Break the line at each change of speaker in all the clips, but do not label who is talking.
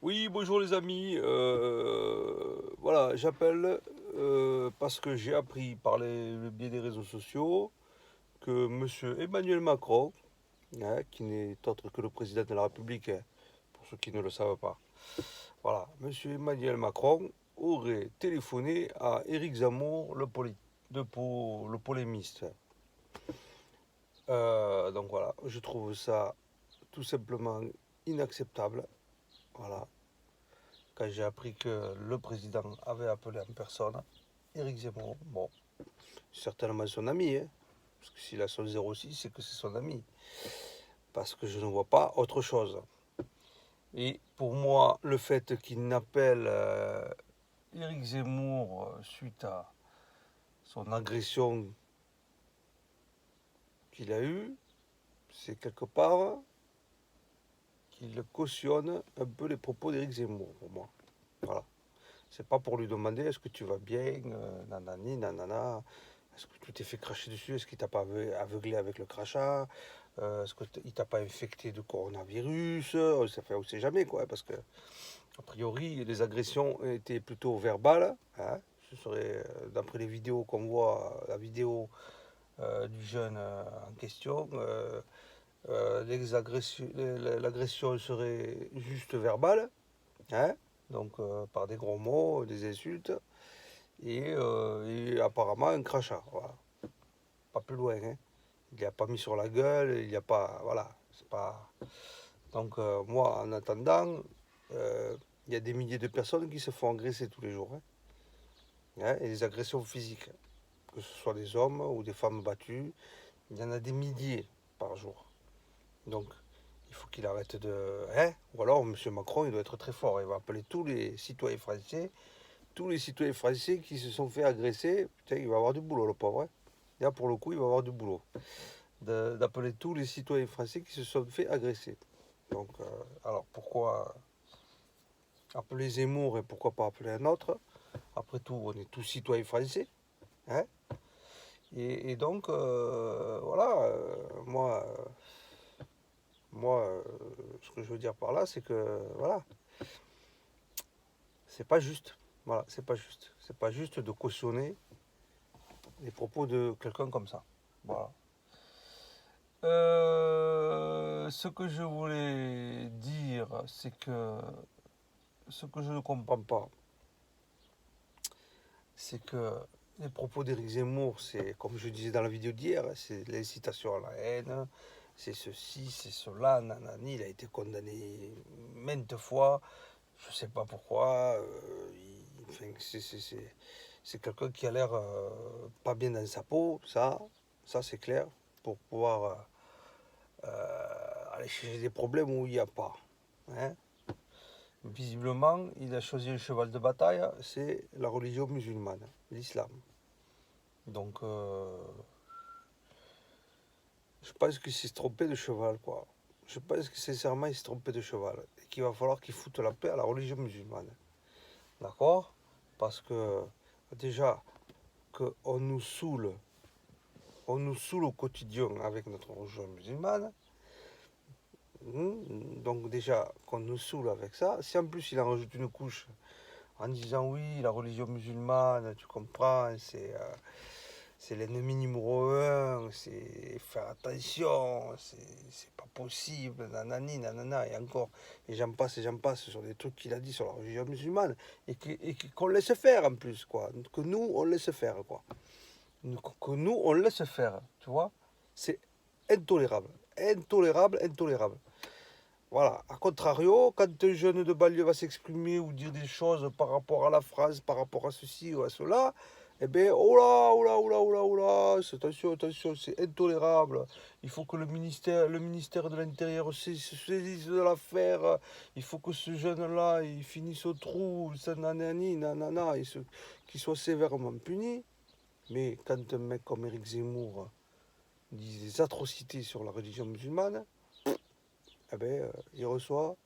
Oui, bonjour les amis. Voilà, j'appelle parce que j'ai appris par le biais des réseaux sociaux que Monsieur Emmanuel Macron, qui n'est autre que le président de la République, pour ceux qui ne le savent pas, voilà, Monsieur Emmanuel Macron aurait téléphoné à Éric Zemmour, le polémiste. Donc voilà, je trouve ça tout simplement inacceptable. Voilà, quand j'ai appris que le président avait appelé en personne Éric Zemmour. Bon, certainement son ami, hein, parce que s'il a son 06, c'est que c'est son ami. Parce que je ne vois pas autre chose. Et pour moi, le fait qu'il n'appelle Éric Zemmour suite à son agression qu'il a eue, c'est quelque part qu'il cautionne un peu les propos d'Éric Zemmour, pour moi. Voilà. C'est pas pour lui demander est-ce que tu vas bien, nanani, nanana, est-ce que tu t'es fait cracher dessus, est-ce qu'il t'a pas aveuglé avec le crachat, est-ce qu'il t'a pas infecté de coronavirus, on ne sait jamais quoi, parce que a priori les agressions étaient plutôt verbales, hein. Ce serait, d'après les vidéos qu'on voit, la vidéo du jeune en question, l'agression serait juste verbale, hein, donc par des gros mots, des insultes, et apparemment un crachat. Voilà. Pas plus loin. Hein. Il n'y a pas mis sur la gueule, il n'y a pas. Voilà. C'est pas. Donc, moi, en attendant, il y a des milliers de personnes qui se font agresser tous les jours. Hein. Hein, et des agressions physiques. Que ce soit des hommes ou des femmes battues, il y en a des milliers par jour. Donc, il faut qu'il arrête de. Hein. Ou alors, M. Macron, il doit être très fort. Il va appeler tous les citoyens français. Tous les citoyens français qui se sont fait agresser, putain, il va avoir du boulot, le pauvre. Hein. Là, pour le coup, il va avoir du boulot. D'appeler tous les citoyens français qui se sont fait agresser. Donc, alors pourquoi appeler Zemmour et pourquoi pas appeler un autre? Après tout, on est tous citoyens français. Hein, et donc, voilà, moi, ce que je veux dire par là, c'est que, voilà, c'est pas juste. Voilà, c'est pas juste. C'est pas juste de cautionner les propos de quelqu'un comme ça. Voilà. Ce que je voulais dire, c'est que ce que je ne comprends pas, c'est que les propos d'Éric Zemmour, c'est, comme je disais dans la vidéo d'hier, c'est l'incitation à la haine, c'est ceci, c'est cela, nanani, il a été condamné maintes fois, je ne sais pas pourquoi, enfin, c'est quelqu'un qui a l'air pas bien dans sa peau, ça c'est clair, pour pouvoir aller chercher des problèmes où il n'y a pas. Hein. Visiblement, il a choisi un cheval de bataille, c'est la religion musulmane, l'islam. Donc, je pense qu'il s'est trompé de cheval, quoi. Je pense que sincèrement, il s'est trompé de cheval. Et qu'il va falloir qu'il foute la paix à la religion musulmane. D'accord? Parce que, déjà, qu'on on nous saoule au quotidien avec notre religion musulmane. Donc, déjà, qu'on nous saoule avec ça. Si en plus il en rajoute une couche en disant oui, la religion musulmane, tu comprends, c'est l'ennemi numéro un, c'est faire attention, c'est pas possible, nanani, nanana, et encore, et j'en passe sur des trucs qu'il a dit sur la religion musulmane, qu'on laisse faire en plus, quoi, que nous, on laisse faire, quoi, que nous, on laisse faire, tu vois, c'est intolérable, intolérable, intolérable. Voilà, a contrario, quand un jeune de banlieue va s'exprimer ou dire des choses par rapport à la France, par rapport à ceci ou à cela, eh bien, oh là, oh là, oh là, oh là, oh là, attention, attention, c'est intolérable. Il faut que le ministère de l'Intérieur se saisisse de l'affaire. Il faut que ce jeune-là, il finisse au trou, ça, nanani, nanana, qu'il soit sévèrement puni. Mais quand un mec comme Eric Zemmour dit des atrocités sur la religion musulmane, eh ben, il reçoit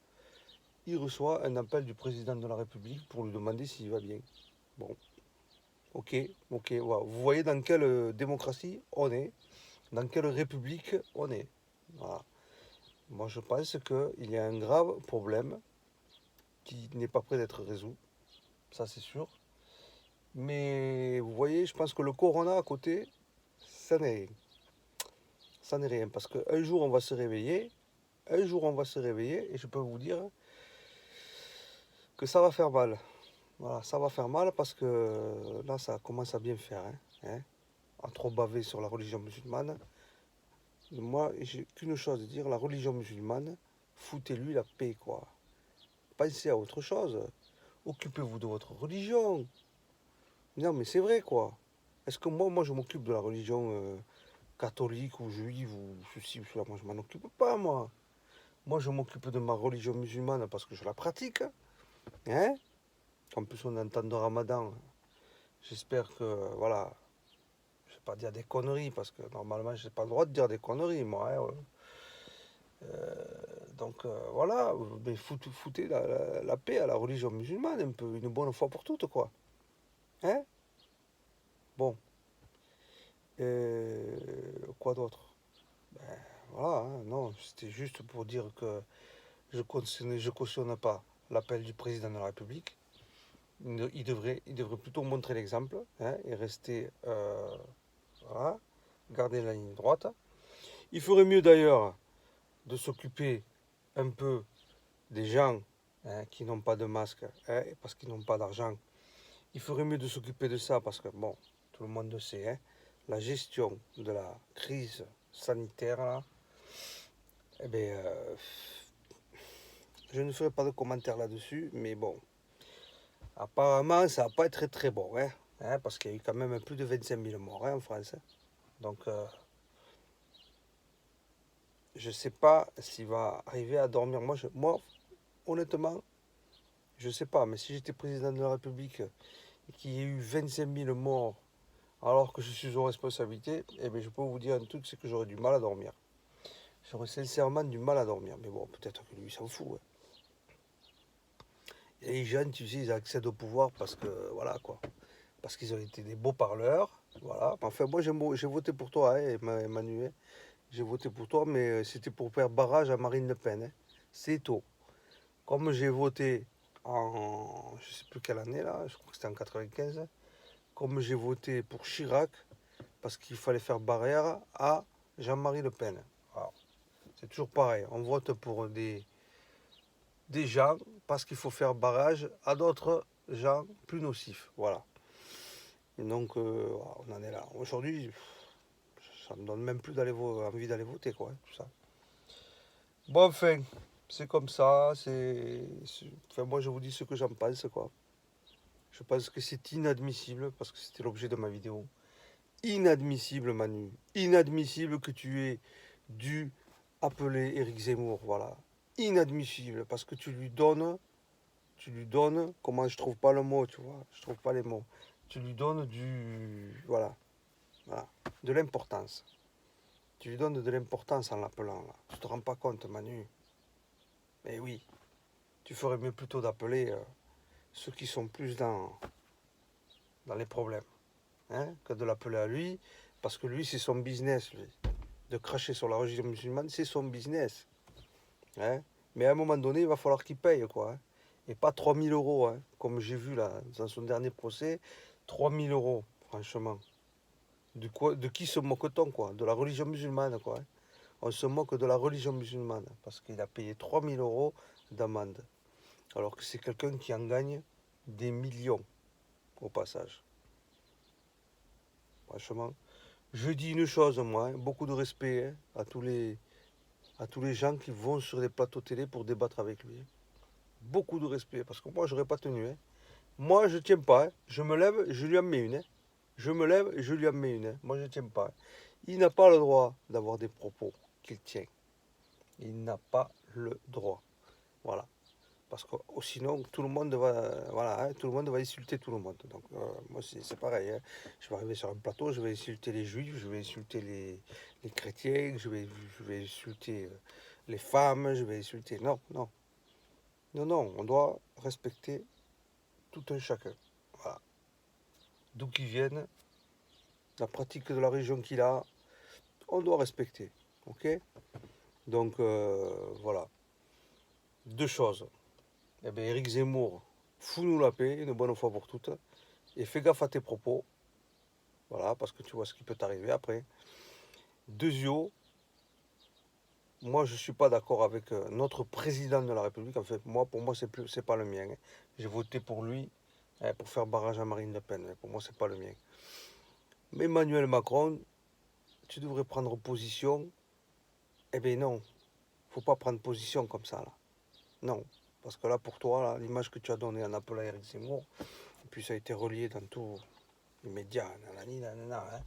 un appel du président de la République pour lui demander s'il va bien. Bon, ok, ok, voilà. Vous voyez dans quelle démocratie on est, dans quelle république on est. Voilà. Moi, je pense qu'il y a un grave problème qui n'est pas prêt d'être résolu, ça c'est sûr. Mais vous voyez, je pense que le corona à côté, ça n'est rien. Ça n'est rien, parce qu'un jour on va se réveiller, un jour on va se réveiller, et je peux vous dire que ça va faire mal. Voilà, ça va faire mal parce que là, ça commence à bien faire, hein. À trop baver sur la religion musulmane. Moi, j'ai qu'une chose à dire, la religion musulmane, foutez-lui la paix, quoi. Pensez à autre chose. Occupez-vous de votre religion. Non, mais c'est vrai, quoi. Est-ce que moi je m'occupe de la religion catholique ou juive ou ceci ou cela? Moi, je m'en occupe pas, moi. Moi, je m'occupe de ma religion musulmane parce que je la pratique, hein. En plus, on entend de Ramadan. J'espère que, voilà, je vais pas dire des conneries parce que normalement, j'ai pas le droit de dire des conneries, moi, hein. Donc voilà, mais foutez la paix à la religion musulmane un peu, une bonne fois pour toutes, quoi. Hein? Bon. Quoi d'autre? Ben, voilà, hein, non, c'était juste pour dire que je cautionne pas l'appel du président de la République. Il devrait plutôt montrer l'exemple, hein, et rester, voilà, garder la ligne droite. Il ferait mieux d'ailleurs de s'occuper un peu des gens, hein, qui n'ont pas de masque, hein, parce qu'ils n'ont pas d'argent. Il ferait mieux de s'occuper de ça parce que, bon, tout le monde le sait, hein, la gestion de la crise sanitaire, là, eh bien, je ne ferai pas de commentaires là-dessus, mais bon, apparemment, ça va pas être très très bon, hein, parce qu'il y a eu quand même plus de 25 000 morts, hein, en France. Donc, je ne sais pas s'il va arriver à dormir. Moi, honnêtement, je ne sais pas, mais si j'étais président de la République et qu'il y ait eu 25 000 morts alors que je suis aux responsabilités, eh bien, je peux vous dire un truc, c'est que j'aurais du mal à dormir. J'aurais sincèrement du mal à dormir. Mais bon, peut-être que lui, il s'en fout, hein. Et les gens, tu sais, ils accèdent au pouvoir parce que, voilà, quoi. Parce qu'ils ont été des beaux parleurs, voilà. Enfin, moi, j'ai voté pour toi, hein, Emmanuel. J'ai voté pour toi, mais c'était pour faire barrage à Marine Le Pen, hein. C'est tout. Comme j'ai voté en, je sais plus quelle année, là, je crois que c'était en 95, hein. Comme j'ai voté pour Chirac, parce qu'il fallait faire barrière à Jean-Marie Le Pen. Voilà. C'est toujours pareil, on vote pour des gens parce qu'il faut faire barrage à d'autres gens plus nocifs. Voilà. Et donc, on en est là. Aujourd'hui, ça me donne même plus envie d'aller voter, quoi, hein, tout ça. Bon, enfin, c'est comme ça. Enfin, moi, je vous dis ce que j'en pense, quoi. Je pense que c'est inadmissible, parce que c'était l'objet de ma vidéo. Inadmissible, Manu. Inadmissible que tu aies dû appeler Éric Zemmour, voilà. Inadmissible, parce que tu lui donnes, comment je trouve pas le mot, tu vois, je trouve pas les mots. Tu lui donnes voilà, voilà, de l'importance. Tu lui donnes de l'importance en l'appelant, là. Tu te rends pas compte, Manu. Mais oui, tu ferais mieux plutôt d'appeler ceux qui sont plus dans les problèmes, hein, que de l'appeler à lui, parce que lui, c'est son business, lui. De cracher sur la religion musulmane, c'est son business, hein. Mais à un moment donné, il va falloir qu'il paye, quoi, hein. Et pas 3 000 euros, hein, comme j'ai vu là, dans son dernier procès. 3 000 euros, franchement. De qui se moque-t-on, quoi? De la religion musulmane, quoi, hein. On se moque de la religion musulmane, parce qu'il a payé 3 000 euros d'amende. Alors que c'est quelqu'un qui en gagne des millions, au passage. Franchement. Je dis une chose, moi, hein, beaucoup de respect, hein, à tous les gens qui vont sur les plateaux télé pour débattre avec lui. Beaucoup de respect, parce que moi, j'aurais pas tenu, hein. Moi, je tiens pas, hein. Je me lève, je lui en mets une, hein. Je me lève et je lui en mets une, hein. Moi, je tiens pas, hein. Il n'a pas le droit d'avoir des propos qu'il tient. Il n'a pas le droit. Voilà. Parce que sinon, tout le monde va, voilà, hein, tout le monde va insulter tout le monde. Donc, moi, c'est pareil, hein. Je vais arriver sur un plateau, je vais insulter les juifs, je vais insulter les chrétiens, je vais insulter les femmes, je vais insulter. Non, non, non, non, on doit respecter tout un chacun. Voilà. D'où qu'ils viennent, la pratique de la religion qu'il a, on doit respecter. Ok? Donc, voilà. Deux choses. Eh bien, Éric Zemmour, fous-nous la paix, une bonne fois pour toutes, et fais gaffe à tes propos. Voilà, parce que tu vois ce qui peut t'arriver après. Deuxio, moi je ne suis pas d'accord avec notre président de la République. En fait, moi, pour moi, c'est pas le mien, hein. J'ai voté pour lui pour faire barrage à Marine Le Pen. Mais pour moi, c'est pas le mien. Mais Emmanuel Macron, tu devrais prendre position. Eh bien non, faut pas prendre position comme ça là. Non, parce que là pour toi, l'image que tu as donnée en appelant Eric Zemmour, et puis ça a été relié dans tous les médias, nanani, nanana, hein.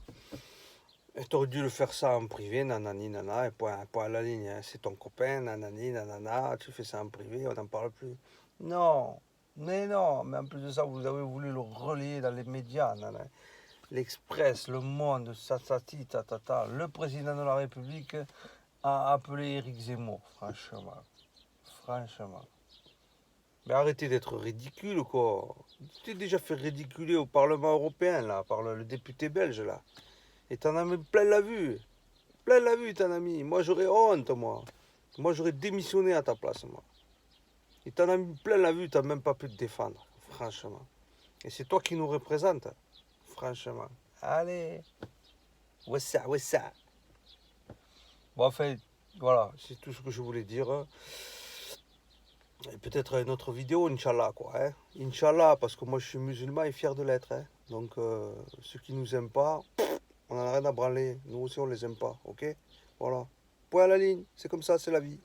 Et t'aurais dû le faire ça en privé, nanani, nanana, et point à la ligne, hein. C'est ton copain, nanani, nanana, tu fais ça en privé, on n'en parle plus. Non, mais non, mais en plus de ça, vous avez voulu le relayer dans les médias, nanana. L'Express, Le Monde, Satati, tatata, le président de la République a appelé Éric Zemmour, franchement. Franchement. Mais arrêtez d'être ridicule, quoi. Tu t'es déjà fait ridiculer au Parlement européen, là, par le député belge, là. Et t'en as mis plein la vue. Plein la vue, t'en as mis. Moi, j'aurais honte, moi. Moi, j'aurais démissionné à ta place, moi. Et t'en as mis plein la vue, t'as même pas pu te défendre, franchement. Et c'est toi qui nous représente, franchement. Allez. Ouais ça, ouais ça. Bon, enfin, voilà, c'est tout ce que je voulais dire. Et peut-être une autre vidéo, Inch'Allah, quoi, hein. Inch'Allah, parce que moi je suis musulman et fier de l'être, hein. Donc, ceux qui nous aiment pas, on en a rien à branler. Nous aussi, on les aime pas, ok? Voilà. Point à la ligne, c'est comme ça, c'est la vie.